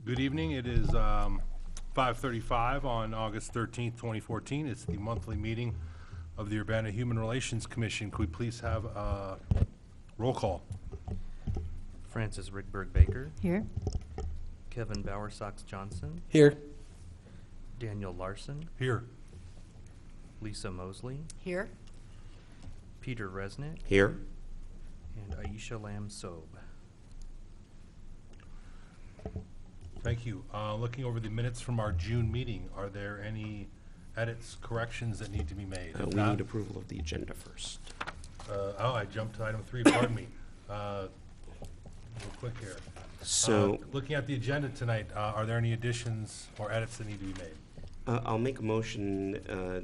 Good evening. It is 5:35 on August 13th, 2014. It's the monthly meeting of the Urbana Human Relations Commission. Could we please have a roll call? Francis Rigberg Baker, Here. Kevin Bowersox Johnson, Here. Daniel Larson, Here. Lisa Mosley, Here. Peter Resnick, Here. and Aisha Lam Sobe. Thank you. Looking over the minutes from our June meeting, are there any edits, corrections that need to be made? If We not- need approval of the agenda first. Oh, I jumped to item 3, pardon me. Real quick here. So Looking at the agenda tonight, are there any additions or edits that need to be made? I'll make a motion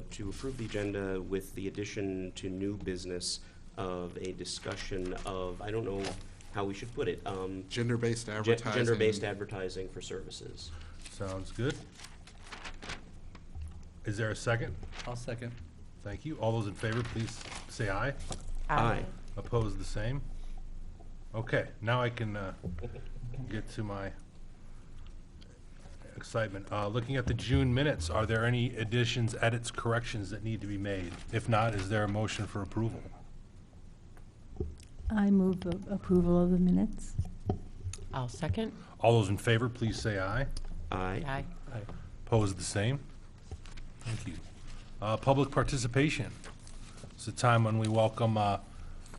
to approve the agenda with the addition to new business of a discussion of, I don't know how we should put it, Gender-based advertising. gender-based advertising for services. Sounds good. Is there a second? I'll second. Thank you. All those in favor, please say aye. Aye. Opposed, the same? Okay, now I can get to my excitement. Looking at the June minutes, are there any additions, edits, corrections that need to be made? If not, is there a motion for approval? I move approval of the minutes. I'll second. All those in favor, please say aye. Aye. Aye. Opposed, the same? Thank you. Public participation. It's a time when we welcome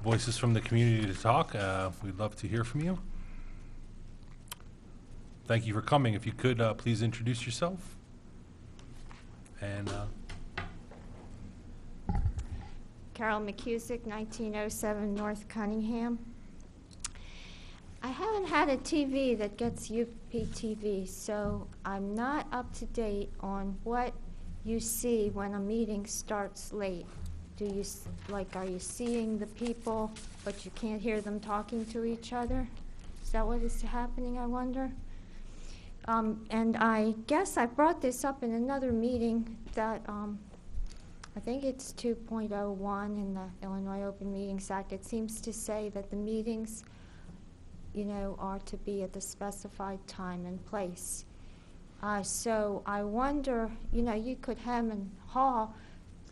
voices from the community to talk. We'd love to hear from you. Thank you for coming. If you could, please introduce yourself. And Carol McCusick, 1907 North Cunningham. I haven't had a TV that gets UPTV, so I'm not up to date on what you see when a meeting starts late. Do you, are you seeing the people, but you can't hear them talking to each other? Is that what is happening, I wonder? And I guess I brought this up in another meeting that I think it's 2.01 in the Illinois Open Meetings Act. It seems to say that the meetings, are to be at the specified time and place. So I wonder, you could hem and haw,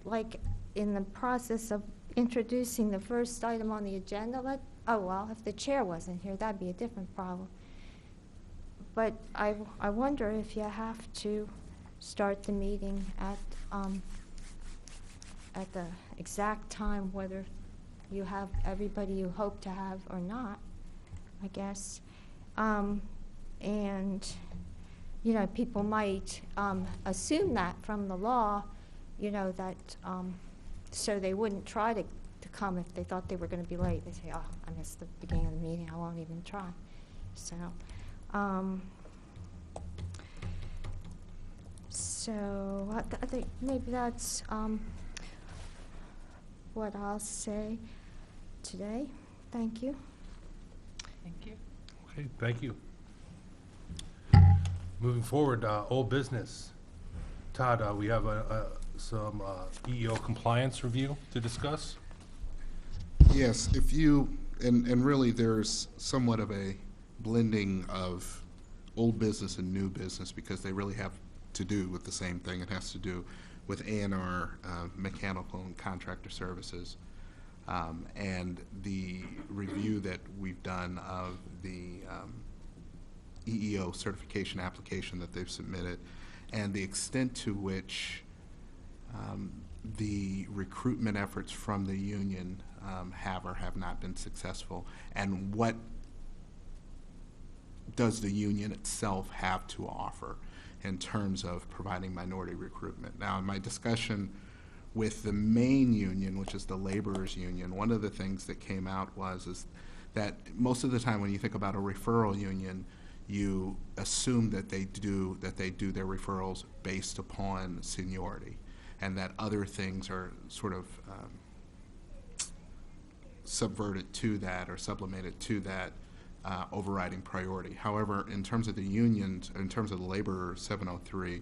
like in the process of introducing the first item on the agenda. If the chair wasn't here, that'd be a different problem. But I wonder if you have to start the meeting at the exact time, whether you have everybody you hope to have or not, I guess. People might assume that from the law, that so they wouldn't try to come if they thought they were going to be late. They say, oh, I missed the beginning of the meeting, I won't even try. So I think maybe that's what I'll say today. Thank you. Thank you. okay, thank you. Moving forward, old business. Todd, we have some EEO compliance review to discuss. Yes, if you, and really there's somewhat of a blending of old business and new business because they really have to do with the same thing. It has to do with A&R, mechanical and contractor services. And the review that we've done of the EEO certification application that they've submitted and the extent to which the recruitment efforts from the union have or have not been successful, and what does the union itself have to offer in terms of providing minority recruitment. Now, in my discussion with the main union, which is the laborers union, one of the things that came out is that most of the time when you think about a referral union, you assume that they do their referrals based upon seniority, and that other things are sort of subverted to that or sublimated to that overriding priority. However, in terms of the unions, in terms of the Labor 703,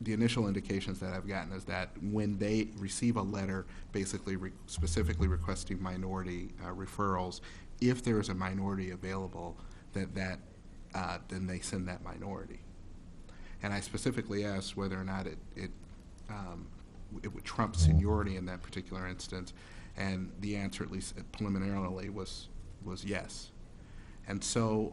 the initial indications that I've gotten is that when they receive a letter basically specifically requesting minority referrals, if there is a minority available, that then they send that minority. And I specifically asked whether or not it would trump seniority in that particular instance, and the answer, at least preliminarily, was yes. And so,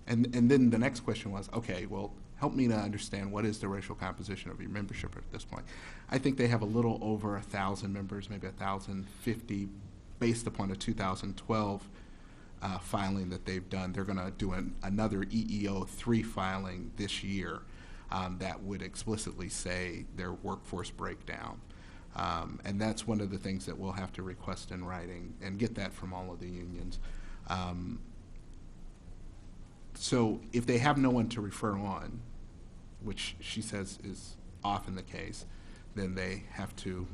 and then the next question was, okay, well, help me to understand what is the racial composition of your membership at this point. I think they have a little over 1,000 members, maybe 1,050, based upon a 2012 filing that they've done. They're going to do another EEO3 filing this year that would explicitly say their workforce breakdown. And that's one of the things that we'll have to request in writing and get that from all of the unions. So if they have no one to refer on, which she says is often the case, then they have to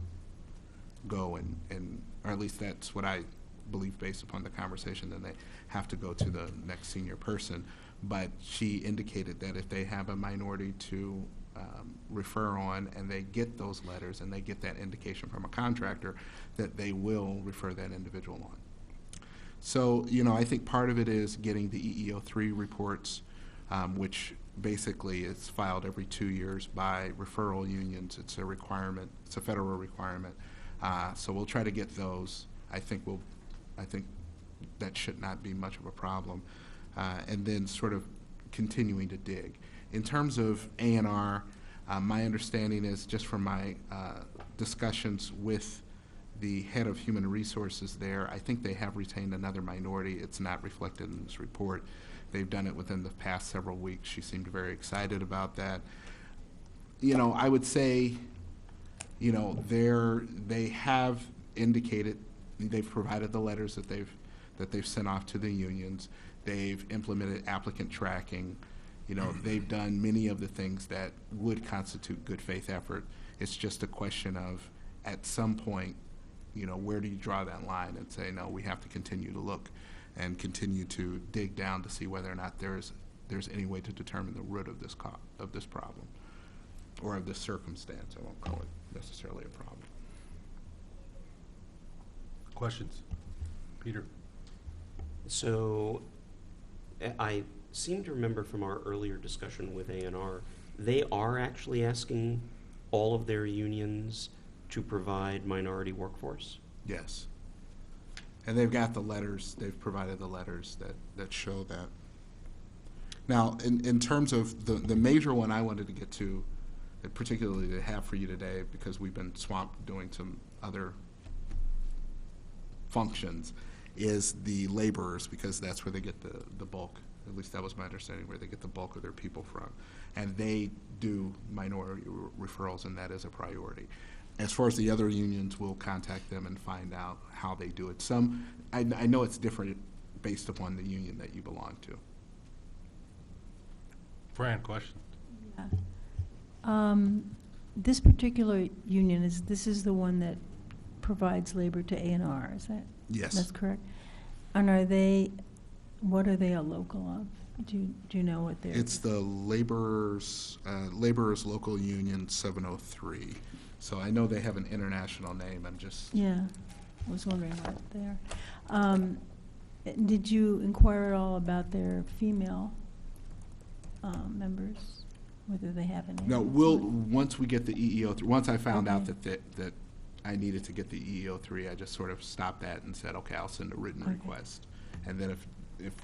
go and or at least that's what I believe based upon the conversation, then they have to go to the next senior person. But she indicated that if they have a minority to refer on and they get those letters and they get that indication from a contractor, that they will refer that individual on. So, you know, I think part of it is getting the EEO3 reports, which basically is filed every 2 years by referral unions. It's a requirement. It's a federal requirement. So we'll try to get those. I think that should not be much of a problem. And then sort of continuing to dig. In terms of A&R, my understanding is just from my discussions with the head of human resources there, I think they have retained another minority. It's not reflected in this report. They've done it within the past several weeks. She seemed very excited about that. You know, I would say, you know, they have indicated, they've provided the letters that they've sent off to the unions. They've implemented applicant tracking. You know, they've done many of the things that would constitute good faith effort. It's just a question of, at some point, you know, where do you draw that line and say, no, we have to continue to look and continue to dig down to see whether or not there's any way to determine the root of this problem or of this circumstance. I won't call it necessarily a problem. Questions? Peter? So I seem to remember from our earlier discussion with A&R, they are actually asking all of their unions to provide minority workforce? Yes. And they've got the letters, they've provided the letters that show that. Now, in terms of the major one I wanted to get to, particularly to have for you today, because we've been swamped doing some other functions, is the laborers, because that's where they get the bulk. At least that was my understanding, where they get the bulk of their people from. And they do minority referrals, and that is a priority. As far as the other unions, we'll contact them and find out how they do it. I know it's different based upon the union that you belong to. Fran, question? Yeah. This particular union, this is the one that provides labor to A&R, is that? Yes. That's correct. And what are they a local of? Do you know what they're? It's the laborers local union 703. So I know they have an international name. Yeah, I was wondering what they are. Did you inquire at all about their female members, whether they have any? No, once we get the EEO3, once I found out that I needed to get the EEO3, I just sort of stopped that and said, okay, I'll send a written request. And then if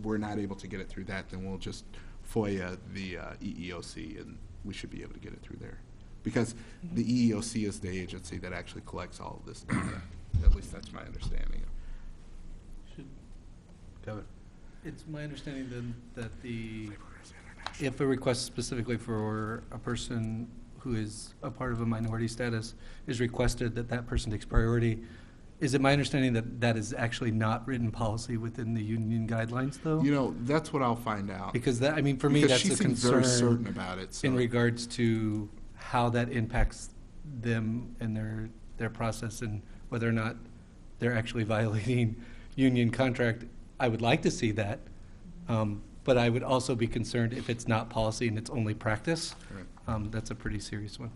we're not able to get it through that, then we'll just FOIA the EEOC, and we should be able to get it through there. Because the EEOC is the agency that actually collects all of this data. At least that's my understanding. Kevin? It's my understanding then that if a request specifically for a person who is a part of a minority status is requested, that person takes priority. Is it my understanding that is actually not written policy within the union guidelines, though? You know, that's what I'll find out. Because for me, because that's she a seems concern very certain about it. So. in regards to how that impacts them and their process and whether or not they're actually violating union contract. I would like to see that, but I would also be concerned if it's not policy and it's only practice. Right. That's a pretty serious one.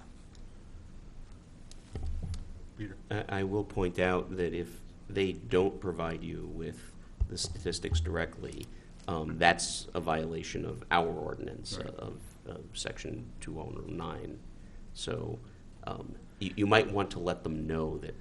Peter? I will point out that if they don't provide you with the statistics directly, that's a violation of our ordinance Right. of Section 209. So you might want to let them know that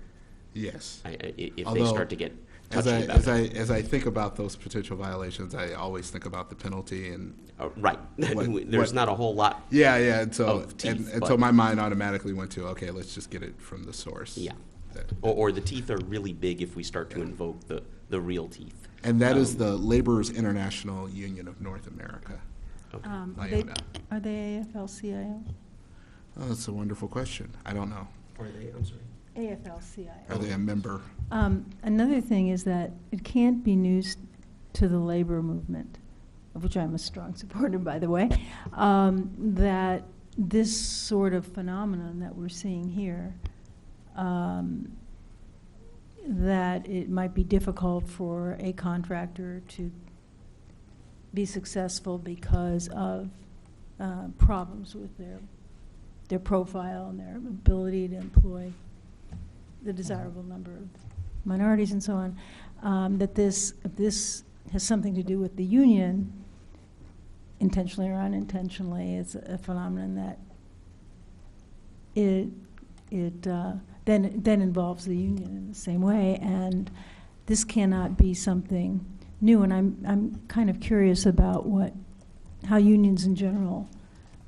Yes. if they Although, start to get As touchy I, about as it. I, as I think about those potential violations, I always think about the penalty and, Right. What- There's what- not a whole lot. yeah, and so, Of teeth, and so but- my mind automatically went to, okay, let's just get it from the source. Yeah. That- Or the teeth are really big if we start to invoke the real teeth. And that is Um, the Laborers International Union of North America. Okay. LIONA. Are they AFL-CIO? Oh, that's a wonderful question. I don't know. Are they? I'm sorry. AFL-CIO. Are they a member? Another thing is that it can't be news to the labor movement, of which I'm a strong supporter, by the way, that this sort of phenomenon that we're seeing here, that it might be difficult for a contractor to be successful because of problems with their profile and their ability to employ the desirable number of minorities and so on, that if this has something to do with the union, intentionally or unintentionally, it's a phenomenon that then involves the union in the same way, and this cannot be something new. And I'm kind of curious about how unions in general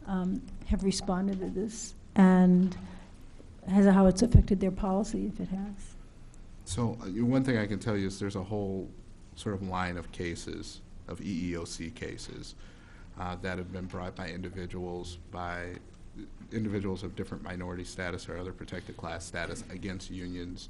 have responded to this, and how it's affected their policy, if it has. So one thing I can tell you is there's a whole sort of line of cases, of EEOC cases, that have been brought by individuals of different minority status or other protected class status against unions,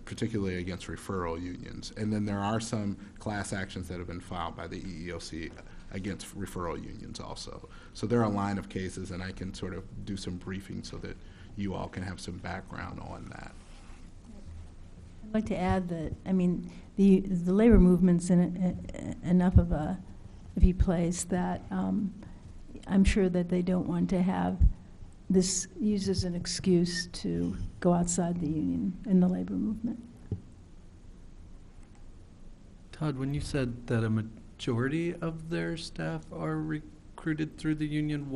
particularly against referral unions. And then there are some class actions that have been filed by the EEOC against referral unions also. So there are a line of cases, and I can sort of do some briefing so that you all can have some background on that. I'd like to add that, I mean, the labor movement's in enough of a place that I'm sure that they don't want to have this used as an excuse to go outside the union in the labor movement. Todd, when you said that a majority of their staff are recruited through the union,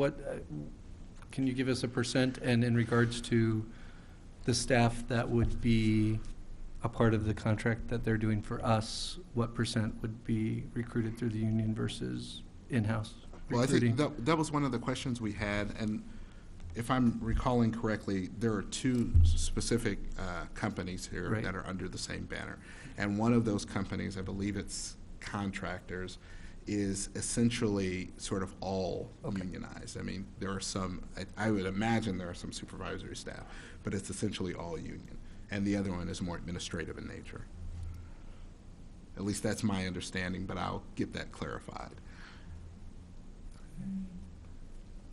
can you give us a percent? And in regards to the staff that would be a part of the contract that they're doing for us, what percent would be recruited through the union versus in-house Well, I think recruiting? that was one of the questions we had, and if I'm recalling correctly, there are two specific companies here Right. that are under the same banner. And one of those companies, I believe it's Contractors, is essentially sort of all Okay. unionized. I mean, there are some, I would imagine there are some supervisory staff, but it's essentially all union. And the other one is more administrative in nature. At least that's my understanding, but I'll get that clarified.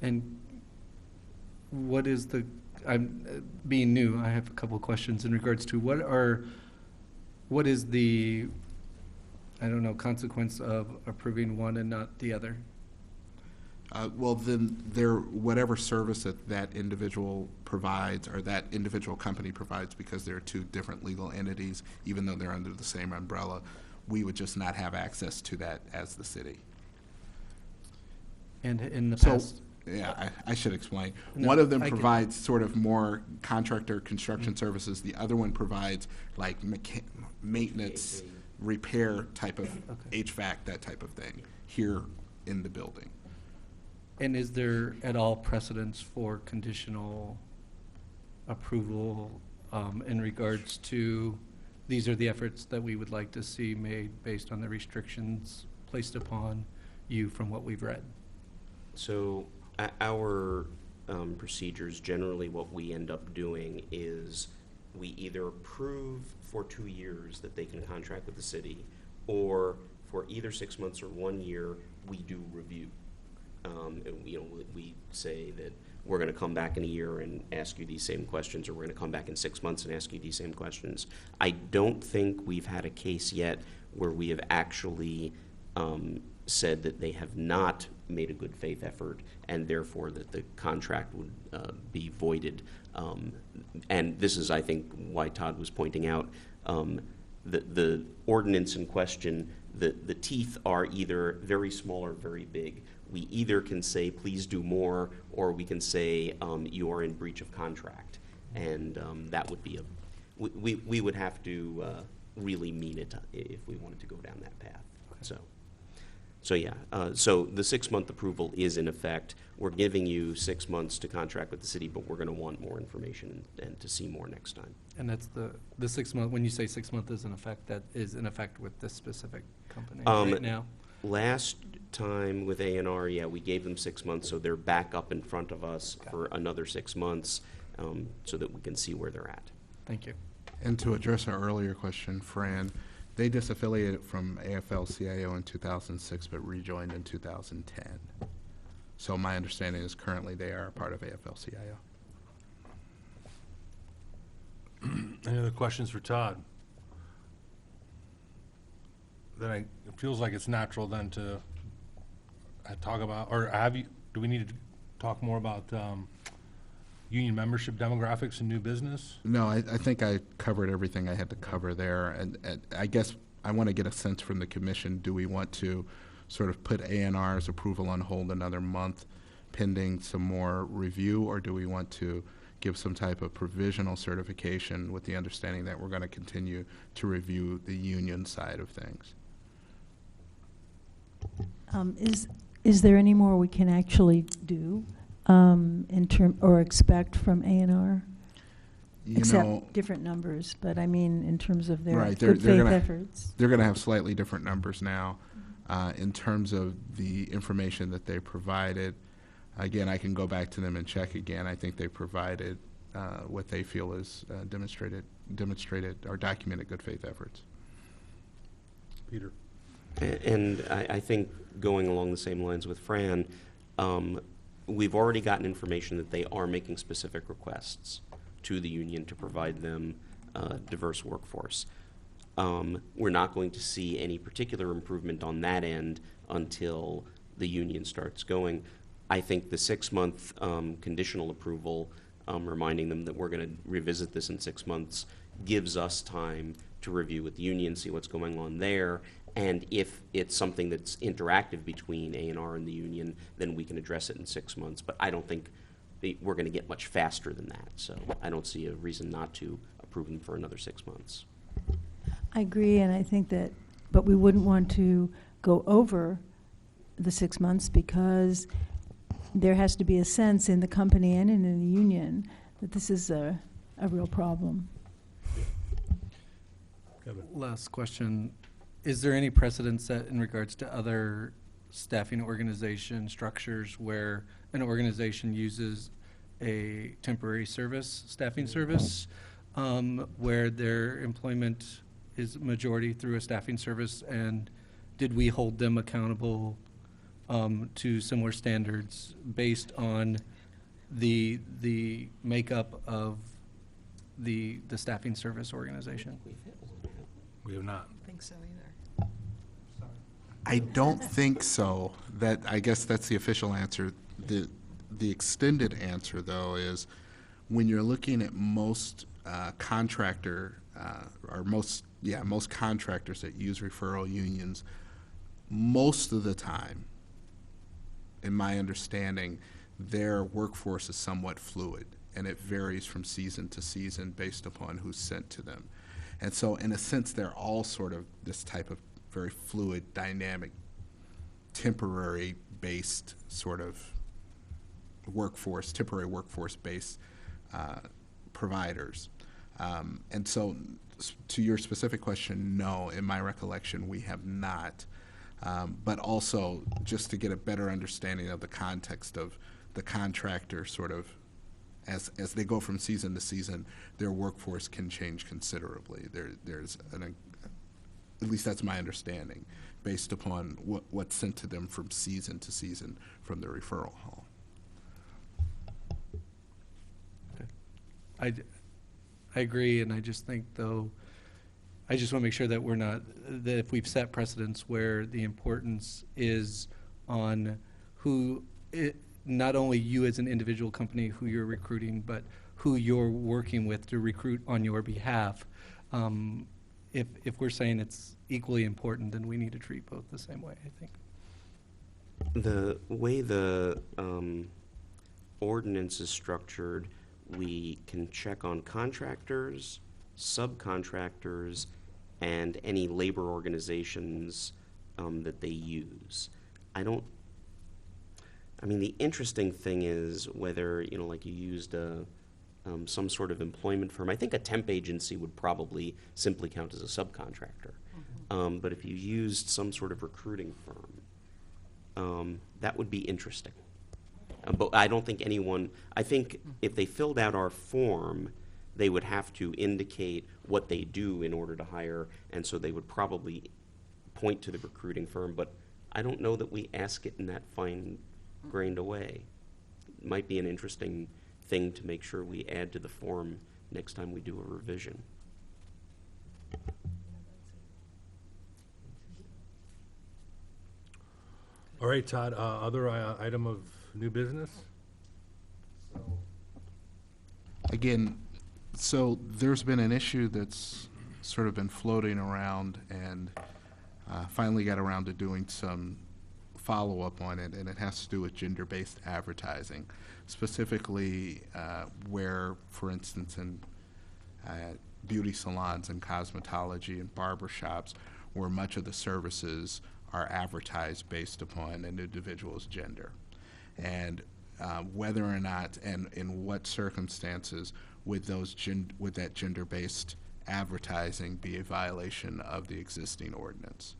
And what is being new, I have a couple of questions in regards to what is the, I don't know, consequence of approving one and not the other? Well, then whatever service that individual provides or that individual company provides, because they're two different legal entities, even though they're under the same umbrella, we would just not have access to that as the city. And in the So, past, yeah, I should explain. No, One of them I get it. provides sort of more contractor construction services. The other one provides like maintenance, repair type of Okay. HVAC, that type of thing, here in the building. and is there at all precedence for conditional approval in regards to, these are the efforts that we would like to see made based on the restrictions placed upon you from what we've read? So our procedures, generally what we end up doing is we either approve for 2 years that they can contract with the city, or for either 6 months or 1 year, we do review. And, we say that we're going to come back in a year and ask you these same questions, or we're going to come back in 6 months and ask you these same questions. I don't think we've had a case yet where we have actually said that they have not made a good faith effort, and therefore that the contract would be voided. And this is, I think, why Todd was pointing out the ordinance in question the teeth are either very small or very big. We either can say, please do more, or we can say, you are in breach of contract. And that would be we would have to really mean it if we wanted to go down that path. So yeah, so the 6-month approval is in effect. We're giving you 6 months to contract with the city, but we're going to want more information and to see more next time. And that's the 6 month, when you say 6 month is in effect, that is in effect with this specific company right now? Last time with A&R, yeah, we gave them 6 months, so they're back up in front of us for another 6 months, so that we can see where they're at. Thank you. And to address our earlier question, Fran, they disaffiliated from AFL-CIO in 2006, but rejoined in 2010. So my understanding is currently they are a part of AFL-CIO. Any other questions for Todd? Then it feels like it's natural then to talk about, or do we need to talk more about union membership demographics and new business? No, I think I covered everything I had to cover there. And I guess I want to get a sense from the commission, do we want to sort of put A&R's approval on hold another month pending some more review, or do we want to give some type of provisional certification with the understanding that we're going to continue to review the union side of things? Is there any more we can actually do or expect from A&R? Except different numbers, but I mean in terms of their right, good faith efforts. They're going to have slightly different numbers now. In terms of the information that they provided, again, I can go back to them and check again. I think they provided what they feel is demonstrated or documented good faith efforts. Peter. And I think going along the same lines with Fran, we've already gotten information that they are making specific requests to the union to provide them a diverse workforce. We're not going to see any particular improvement on that end until the union starts going. I think the 6-month conditional approval, reminding them that we're going to revisit this in 6 months, gives us time to review with the union, see what's going on there, and if it's something that's interactive between A&R and the union, then we can address it in 6 months. But I don't think we're going to get much faster than that, so I don't see a reason not to approve them for another 6 months. I agree, and I think that, but we wouldn't want to go over the 6 months because there has to be a sense in the company and in the union that this is a real problem. Last question. Is there any precedent set in regards to other staffing organization structures where an organization uses a temporary staffing service, where their employment is majority through a staffing service, and did we hold them accountable to similar standards based on the makeup of the staffing service organization? We have not. I think so either. I don't think so. I guess that's the official answer. The extended answer, though, is when you're looking at most contractors that use referral unions, most of the time, in my understanding, their workforce is somewhat fluid, and it varies from season to season based upon who's sent to them. And so, in a sense, they're all sort of this type of very fluid, dynamic, temporary-based sort of temporary workforce-based providers. And so, to your specific question, no, in my recollection, we have not. But also, just to get a better understanding of the context of the contractor sort of, as they go from season to season, their workforce can change considerably. There's at least that's my understanding, based upon what's sent to them from season to season from the referral hall. I agree, and I just think, though, I just want to make sure that that if we've set precedents where the importance is on not only you as an individual company who you're recruiting, but who you're working with to recruit on your behalf. If we're saying it's equally important, then we need to treat both the same way, I think. The way the ordinance is structured, we can check on contractors, subcontractors, and any labor organizations that they use. I mean, the interesting thing is whether, like you used some sort of employment firm. I think a temp agency would probably simply count as a subcontractor. But if you used some sort of recruiting firm, that would be interesting. But I don't think I think if they filled out our form, they would have to indicate what they do in order to hire, and so they would probably point to the recruiting firm, but I don't know that we ask it in that fine-grained a way. It might be an interesting thing to make sure we add to the form next time we do a revision. All right, Todd, other item of new business? Again, so there's been an issue that's sort of been floating around, and finally got around to doing some follow-up on it, and it has to do with gender-based advertising, specifically where, for instance, in beauty salons and cosmetology and barbershops, where much of the services are advertised based upon an individual's gender. And whether or not and in what circumstances would that gender-based advertising be a violation of the existing ordinance?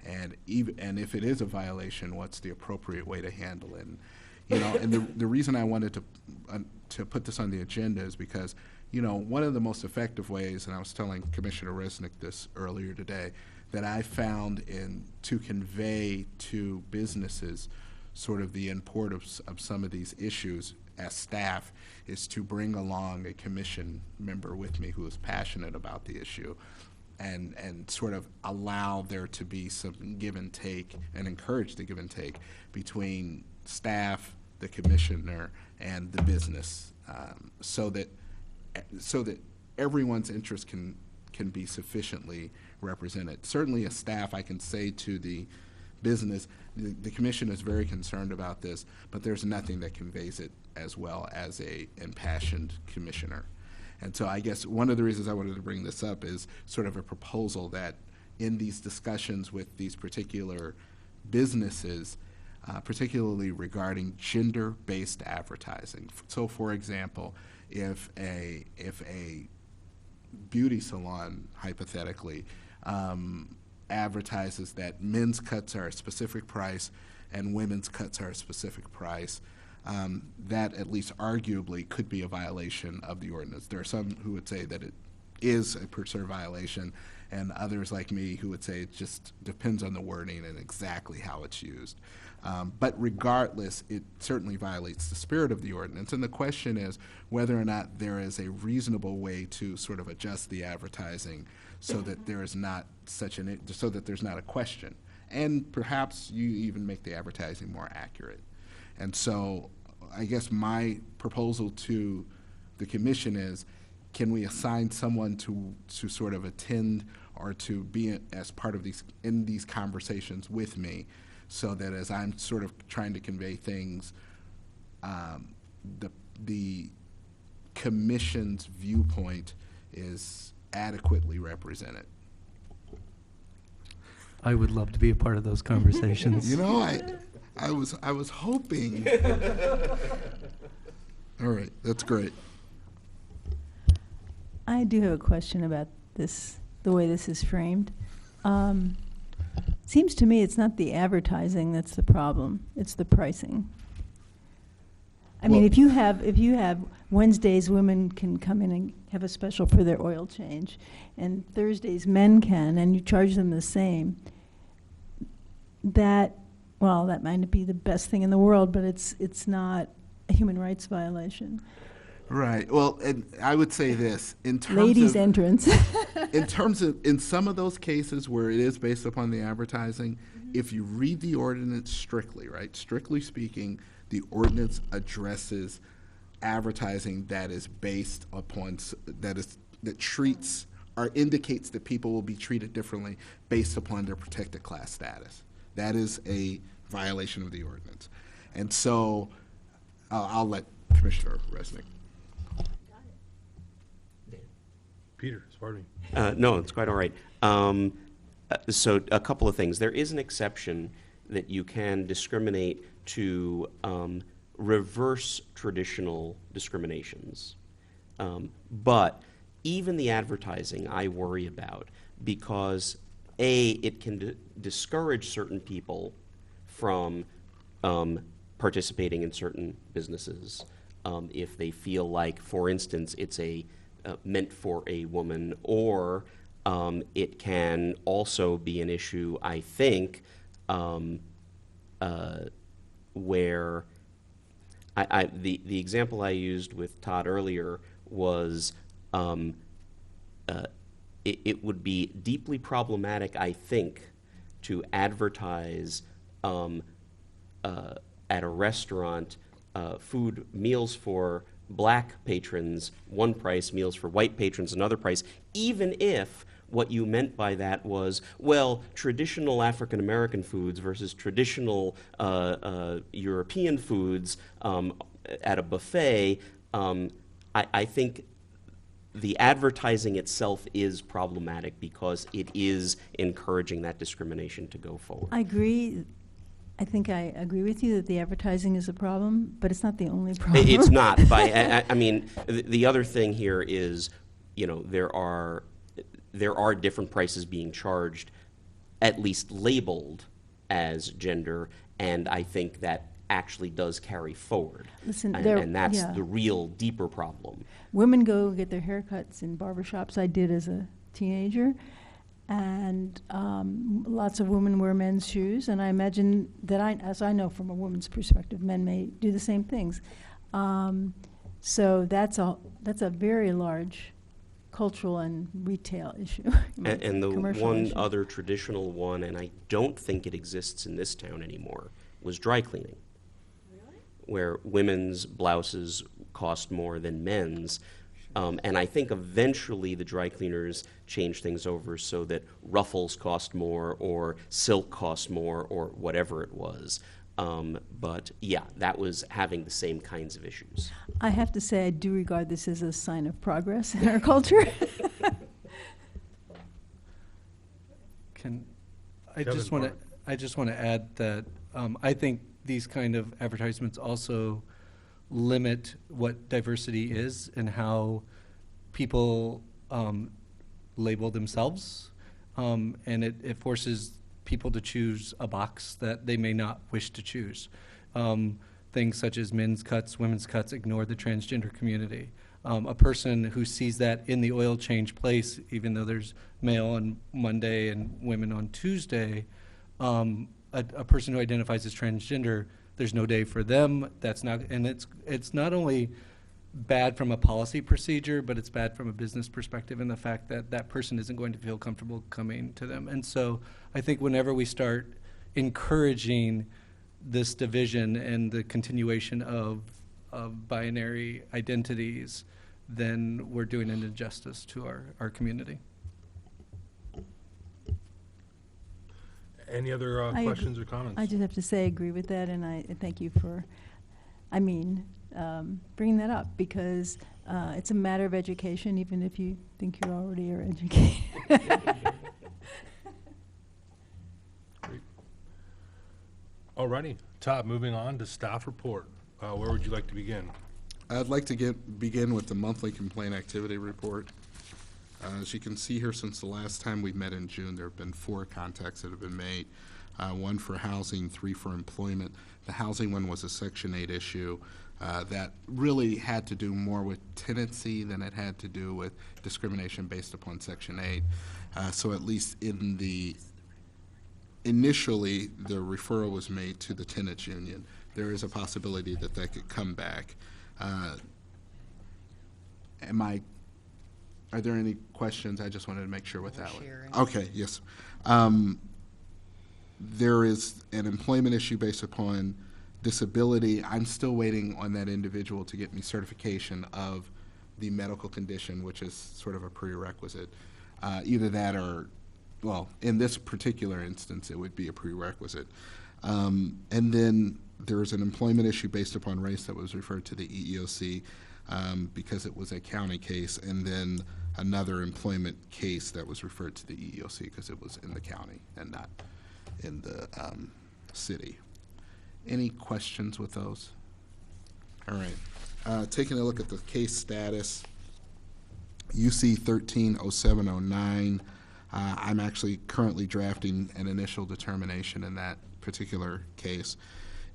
And if it is a violation, what's the appropriate way to handle it? And the reason I wanted to put this on the agenda is because one of the most effective ways, and I was telling Commissioner Resnick this earlier today, that I found to convey to businesses sort of the importance of some of these issues as staff is to bring along a commission member with me who is passionate about the issue, and sort of allow there to be some give and take and encourage the give and take between staff, the commissioner, and the business, so that everyone's interest can be sufficiently represented. Certainly as staff, I can say to the business, the commission is very concerned about this, but there's nothing that conveys it as well as a impassioned commissioner. And so I guess one of the reasons I wanted to bring this up is sort of a proposal that in these discussions with these particular businesses, particularly regarding gender-based advertising. So for example, if a beauty salon, hypothetically, advertises that men's cuts are a specific price and women's cuts are a specific price, that at least arguably could be a violation of the ordinance. There are some who would say that it is a per se violation, and others like me who would say it just depends on the wording and exactly how it's used. But regardless, it certainly violates the spirit of the ordinance. And the question is whether or not there is a reasonable way to sort of adjust the advertising so that there is not so that there's not a question. And perhaps you even make the advertising more accurate. And so I guess my proposal to the commission is, can we assign someone to sort of attend or to be as part of these conversations with me, so that as I'm sort of trying to convey things, the commission's viewpoint is adequately represented. I would love to be a part of those conversations. I was hoping. All right, that's great. I do have a question about this, the way this is framed. Seems to me it's not the advertising that's the problem, it's the pricing. I mean, if you have Wednesdays, women can come in and have a special for their oil change, and Thursdays men can, and you charge them the same, that might not be the best thing in the world, but it's not a human rights violation. Right. Well, and I would say this in terms Ladies' of entrance. in some of those cases where it is based upon the advertising, if you read the ordinance strictly, right, strictly speaking, the ordinance addresses advertising that is based upon that treats indicates that people will be treated differently based upon their protected class status. That is a violation of the ordinance. And so I'll let Commissioner Resnick. Peter, pardon me. No, it's quite all right. So a couple of things. There is an exception that you can discriminate to reverse traditional discriminations. But even the advertising I worry about because, A, it can discourage certain people from participating in certain businesses if they feel like, for instance, it's meant for a woman, or it can also be an issue, I think, where the example I used with Todd earlier was it would be deeply problematic, I think, to advertise at a restaurant meals for black patrons one price, meals for white patrons another price, even if what you meant by that was, well, traditional African American foods versus traditional European foods at a buffet. I think the advertising itself is problematic because it is encouraging that discrimination to go forward. I agree. I think I agree with you that the advertising is a problem, but it's not the only problem. It's not. I mean, the other thing here is, there are different prices being charged, at least labeled as gender, and I think that actually does carry forward. Listen, and that's yeah. the real deeper problem. Women go get their haircuts in barbershops. I did as a teenager. And lots of women wear men's shoes. And I imagine that, as I know from a woman's perspective, men may do the same things. So that's a very large cultural and retail issue. And the commercial one issue. other traditional one, and I don't think it exists in this town anymore, was dry cleaning. Where women's blouses cost more than men's. And I think eventually the dry cleaners changed things over so that ruffles cost more or silk cost more or whatever it was. But yeah, that was having the same kinds of issues. I have to say I do regard this as a sign of progress in our culture. I Kevin, just want to add that I think these kind of advertisements also limit what diversity is and how people label themselves, and it forces people to choose a box that they may not wish to choose. Things such as men's cuts, women's cuts ignore the transgender community. A person who sees that in the oil change place, even though there's male on Monday and women on Tuesday, a person who identifies as transgender, there's no day for them. That's not, and it's not only bad from a policy procedure, but it's bad from a business perspective, and the fact that that person isn't going to feel comfortable coming to them. And so I think whenever we start encouraging this division and the continuation of binary identities, then we're doing an injustice to our community. Any other I questions or comments? I just have to say I agree with that, and I thank you for, bringing that up, because it's a matter of education, even if you think you already are educated. Great. Alrighty, Todd, moving on to staff report. Where would you like to begin? I'd like to begin with the monthly complaint activity report. As you can see here, since the last time we met in June, there have been 4 contacts that have been made, 1 for housing, 3 for employment. The housing one was a Section 8 issue that really had to do more with tenancy than it had to do with discrimination based upon Section 8. So at least initially, the referral was made to the tenants union. There is a possibility that that could come back. Are there any questions? I just wanted to make sure with that one. Okay, yes. There is an employment issue based upon disability. I'm still waiting on that individual to get me certification of the medical condition, which is sort of a prerequisite. Either that or, well, in this particular instance, it would be a prerequisite. And then there's an employment issue based upon race that was referred to the EEOC because it was a county case, and then another employment case that was referred to the EEOC because it was in the county and not in the city. Any questions with those? All right. Taking a look at the case status, UC 130709. I'm actually currently drafting an initial determination in that particular case.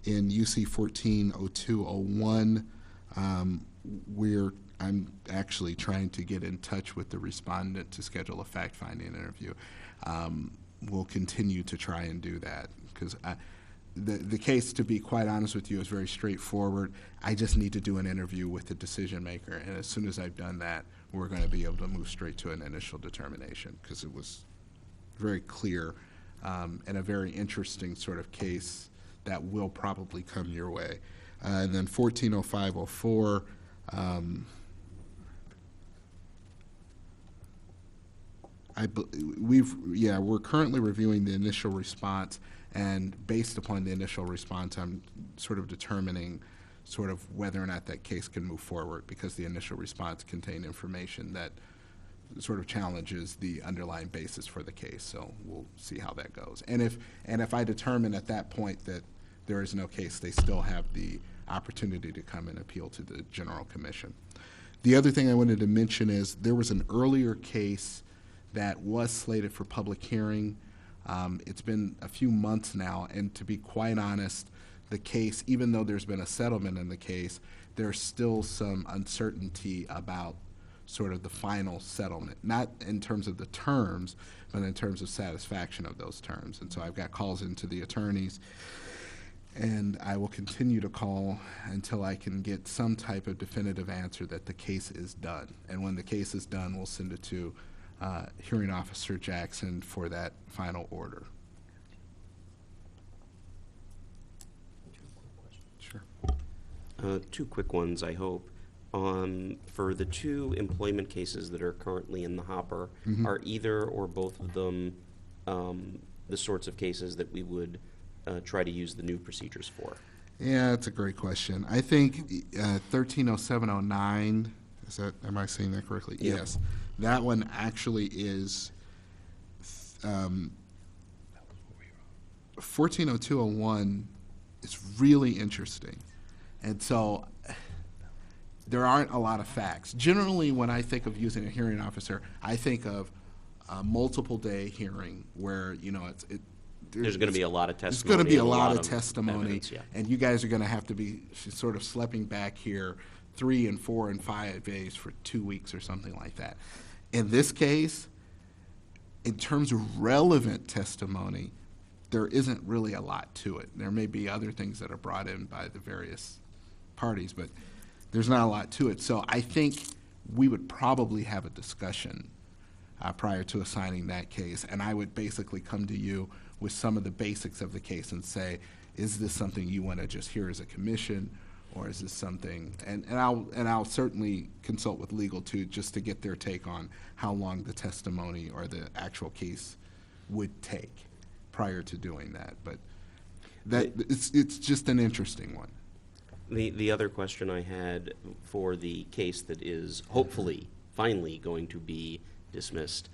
In UC 140201, I'm actually trying to get in touch with the respondent to schedule a fact-finding interview. We'll continue to try and do that because the case, to be quite honest with you, is very straightforward. I just need to do an interview with the decision maker, and as soon as I've done that, we're going to be able to move straight to an initial determination because it was very clear and a very interesting sort of case that will probably come your way. And then 140504, we're currently reviewing the initial response, and based upon the initial response, I'm sort of determining sort of whether or not that case can move forward because the initial response contained information that sort of challenges the underlying basis for the case. So we'll see how that goes. And if I determine at that point that there is no case, they still have the opportunity to come and appeal to the General Commission. The other thing I wanted to mention is there was an earlier case that was slated for public hearing. It's been a few months now, and to be quite honest, the case, even though there's been a settlement in the case, there's still some uncertainty about sort of the final settlement, not in terms of the terms, but in terms of satisfaction of those terms. And so I've got calls into the attorneys, and I will continue to call until I can get some type of definitive answer that the case is done. And when the case is done, we'll send it to Hearing Officer Jackson for that final order. Sure. Two quick ones, I hope. For the two employment cases that are currently in the hopper, are either or both of them the sorts of cases that we would try to use the new procedures for? Yeah, that's a great question. I think 130709, am I saying that correctly? Yep. Yes. That one actually is 140201 is really interesting. And so there aren't a lot of facts. Generally, when I think of using a hearing officer, I think of a multiple day hearing where, you know, There's going to be a lot of testimony. There's going to be a and lot of testimony, evidence, yeah. and you guys are going to have to be sort of schlepping back here 3 and 4 and 5 days for 2 weeks or something like that. In this case, in terms of relevant testimony, there isn't really a lot to it. There may be other things that are brought in by the various parties, but there's not a lot to it. So I think we would probably have a discussion prior to assigning that case, and I would basically come to you with some of the basics of the case and say, is this something you want to just hear as a commission, or is this something, and I'll certainly consult with legal too, just to get their take on how long the testimony or the actual case would take prior to doing that. But it's just an interesting one. The other question I had for the case that is hopefully finally going to be dismissed,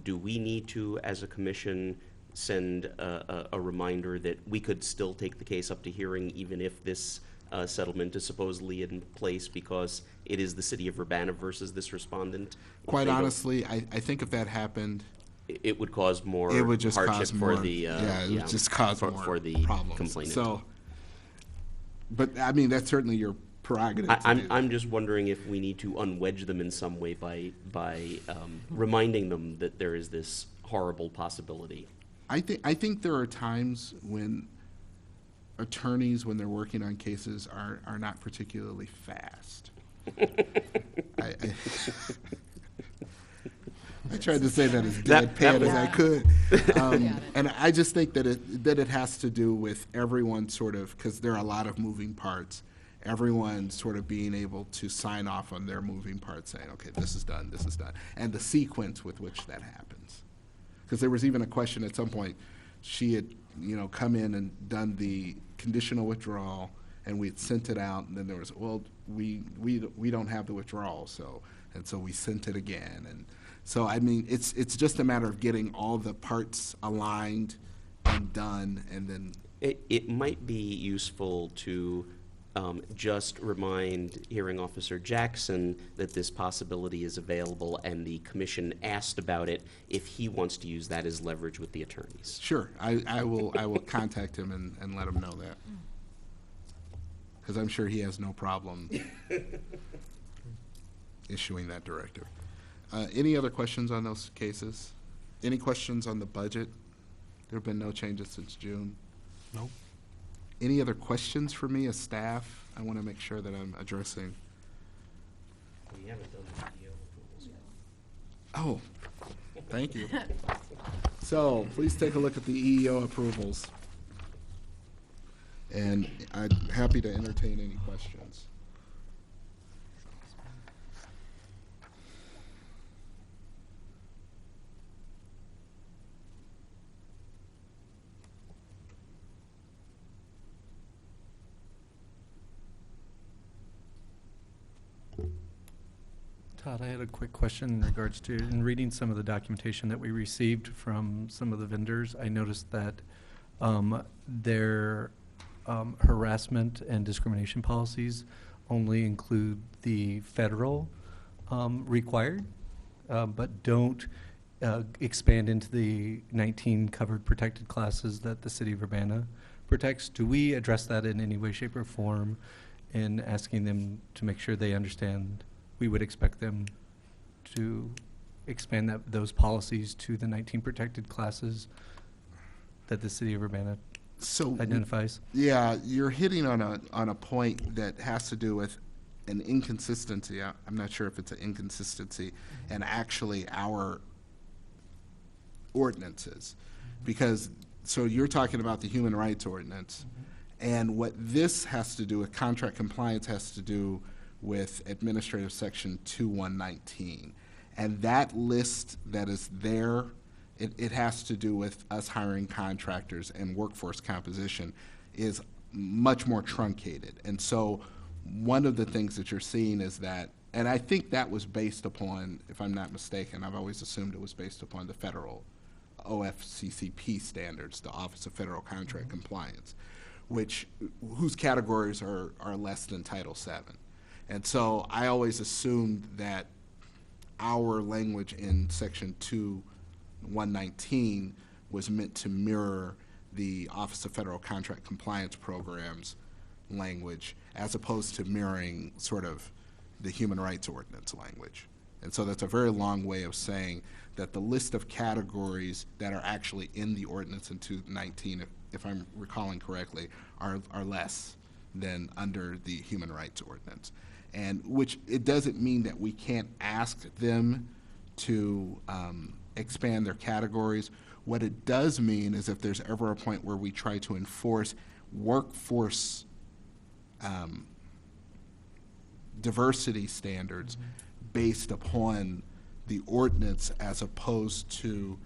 do we need to, as a commission, send a reminder that we could still take the case up to hearing even if this settlement is supposedly in place because it is the city of Urbana versus this respondent? Quite honestly, I think if that happened, it would cause more it would just hardship cause more, for the it would just cause more for the problems. complainant. So, but I mean, that's certainly your prerogative. to do I'm just wondering if we need to unwedge them in some way by reminding them that there is this horrible possibility. I think there are times when attorneys, when they're working on cases, are not particularly fast. I tried to say that as deadpan as I could, and I just think that it has to do with everyone sort of, because there are a lot of moving parts, everyone sort of being able to sign off on their moving parts, saying, okay, this is done, and the sequence with which that happens. Because there was even a question at some point, she had, come in and done the conditional withdrawal, and we had sent it out, and then there was, well, we don't have the withdrawal, so we sent it again. And so, I mean, it's just a matter of getting all the parts aligned and done, and then. It might be useful to just remind Hearing Officer Jackson that this possibility is available, and the commission asked about it if he wants to use that as leverage with the attorneys. Sure, I will contact him and let him know that. Because I'm sure he has no problem issuing that directive. Any other questions on those cases? Any questions on the budget? There have been no changes since June. Nope. Any other questions for me as staff? I want to make sure that I'm addressing. We haven't done the video approvals yet. Oh, thank you. So please take a look at the EEO approvals. And I'm happy to entertain any questions. Todd, I had a quick question in regards to, in reading some of the documentation that we received from some of the vendors, I noticed that their harassment and discrimination policies only include the federal required, but don't expand into the 19 covered protected classes that the city of Urbana protects. Do we address that in any way, shape, or form in asking them to make sure they understand we would expect them to expand those policies to the 19 protected classes that the city of Urbana identifies? Yeah, you're hitting on a point that has to do with an inconsistency. I'm not sure if it's an inconsistency and actually our ordinances. Because, so you're talking about the human rights ordinance. And what this has to do with contract compliance has to do with Administrative Section 2119. And that list that is there, it has to do with us hiring contractors, and workforce composition is much more truncated. And so one of the things that you're seeing is that, and I think that was based upon, if I'm not mistaken, I've always assumed it was based upon the federal OFCCP standards, the Office of Federal Contract Compliance, whose categories are less than Title VII. And so I always assumed that our language in Section 2119 was meant to mirror the Office of Federal Contract Compliance Programs language, as opposed to mirroring sort of the Human Rights Ordinance language. And so that's a very long way of saying that the list of categories that are actually in the ordinance in 2019, if I'm recalling correctly, are less than under the Human Rights Ordinance. And which, it doesn't mean that we can't ask them to expand their categories. What it does mean is if there's ever a point where we try to enforce workforce diversity standards based upon the ordinance as opposed to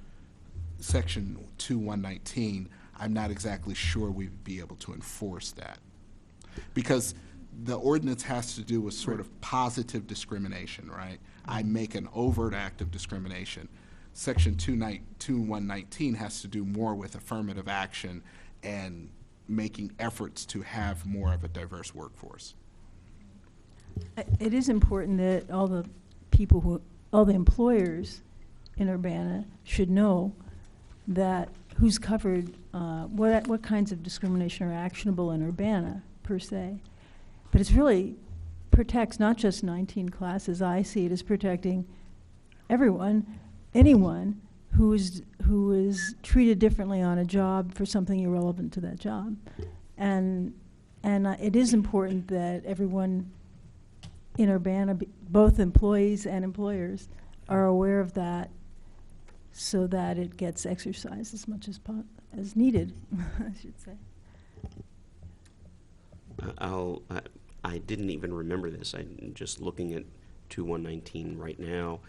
Section 2119, I'm not exactly sure we'd be able to enforce that. Because the ordinance has to do with sort of positive discrimination, right? I make an overt act of discrimination. Section 2119 has to do more with affirmative action and making efforts to have more of a diverse workforce. It is important that all the employers in Urbana should know that who's covered, what kinds of discrimination are actionable in Urbana, per se. But it's really protects not just 19 classes. I see it as protecting everyone, anyone who is treated differently on a job for something irrelevant to that job. And it is important that everyone in Urbana, both employees and employers, are aware of that, so that it gets exercised as much as needed, I should say. I didn't even remember this. I'm just looking at 2119 right now.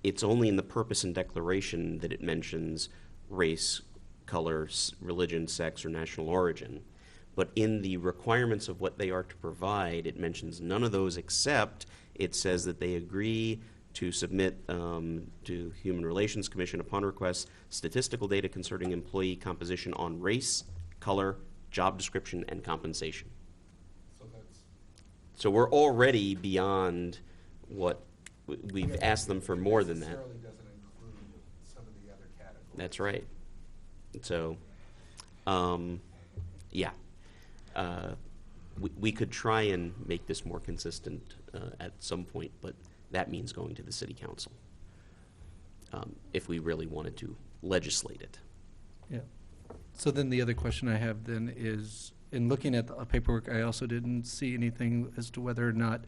It's only in the purpose and declaration that it mentions race, color, religion, sex, or national origin. But in the requirements of what they are to provide, it mentions none of those, except it says that they agree to submit to Human Relations Commission upon request statistical data concerning employee composition on race, color, job description, and compensation. So we're already beyond what we've asked them for more than that. Necessarily doesn't include some of the other categories. That's right. So, yeah. We could try and make this more consistent at some point, but that means going to the city council if we really wanted to legislate it. Yeah. So then the other question I have then is, in looking at the paperwork, I also didn't see anything as to whether or not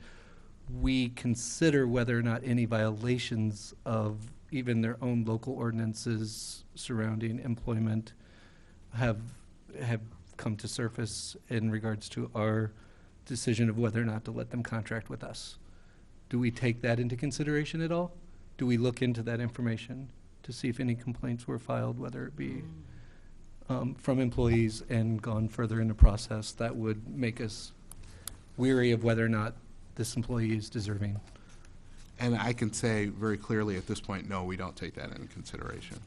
we consider whether or not any violations of even their own local ordinances surrounding employment have come to surface in regards to our decision of whether or not to let them contract with us. Do we take that into consideration at all? Do we look into that information to see if any complaints were filed, whether it be from employees and gone further in the process that would make us weary of whether or not this employee is deserving? And I can say very clearly at this point, no, we don't take that into consideration.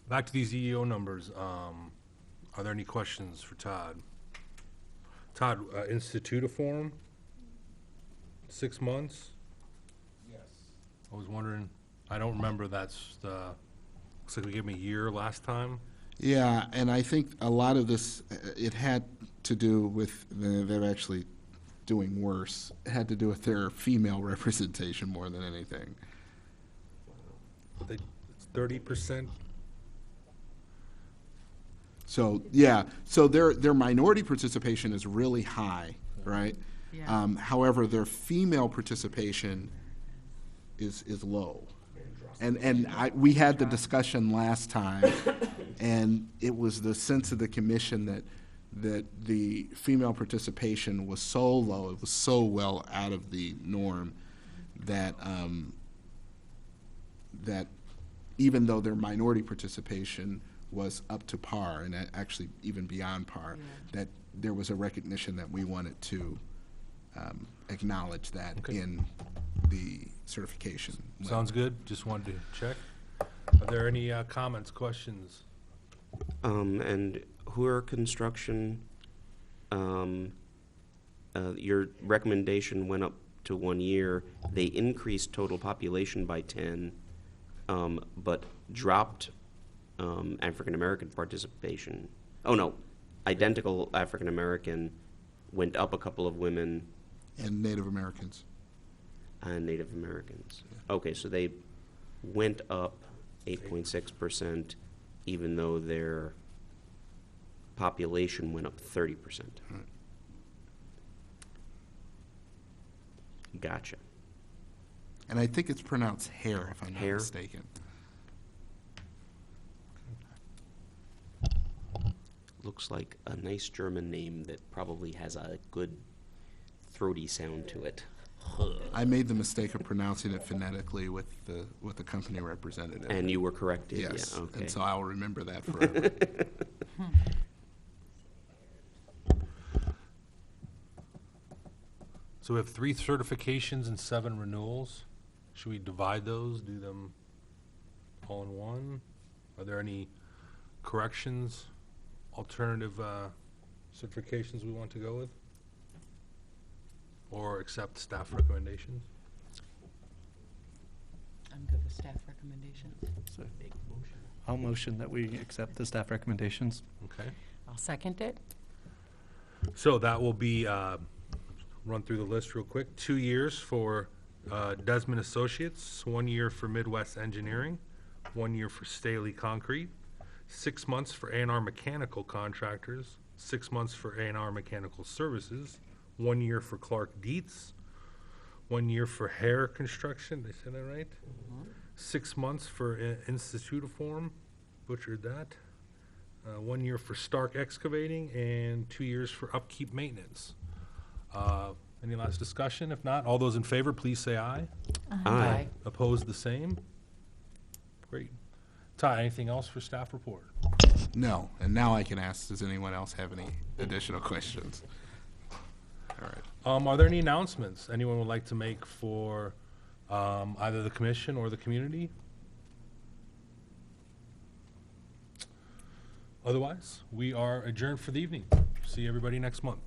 Back to these EEO numbers. Are there any questions for Todd? Todd, Institutiform, 6 months? Yes. I was wondering, I don't remember that's the, looks like we gave them a year last time. Yeah, and I think a lot of this, it had to do with, they're actually doing worse. It had to do with their female representation more than anything. It's 30%. So, yeah, so their minority participation is really high, right? Yeah. However, their female participation is low. And we had the discussion last time, and it was the sense of the commission that the female participation was so low, it was so well out of the norm, that that even though their minority participation was up to par, and actually even beyond par, that there was a recognition that we wanted to acknowledge that Okay. in the certification. Sounds good. Just wanted to check. Are there any comments, questions? And Hooer Construction, your recommendation went up to 1 year. They increased total population by 10, but dropped African-American participation. Oh, no, identical African-American, went up a couple of women, And Native Americans. and Native Americans. Okay, so they went up 8.6%, even though their population went up 30%. Right. Gotcha. And I think it's pronounced hair, if I'm not Hair? mistaken. Looks like a nice German name that probably has a good throaty sound to it. I made the mistake of pronouncing it phonetically with the company representative. And you were corrected? Yes, Yeah, okay. and so I'll remember that forever. So we have 3 certifications and 7 renewals. Should we divide those, do them all in one? Are there any corrections, alternative certifications we want to go with? Or accept staff recommendations? I'm good with staff recommendations. So I'll motion that we accept the staff recommendations. Okay. I'll second it. So that will be, run through the list real quick. 2 years for Desmond Associates, 1 year for Midwest Engineering, 1 year for Staley Concrete, 6 months for A&R Mechanical Contractors, 6 months for A&R Mechanical Services, 1 year for Clark Dietz, 1 year for Hare Construction, did I say that right? 6 months for Institutiform, butchered that. 1 year for Stark Excavating, and 2 years for Upkeep Maintenance. Any last discussion? If not, all those in favor, please say aye. Aye. Opposed, the same? Great. Ty, anything else for staff report? No, and now I can ask, does anyone else have any additional questions? All right. Are there any announcements anyone would like to make for either the commission or the community? Otherwise, we are adjourned for the evening. See everybody next month.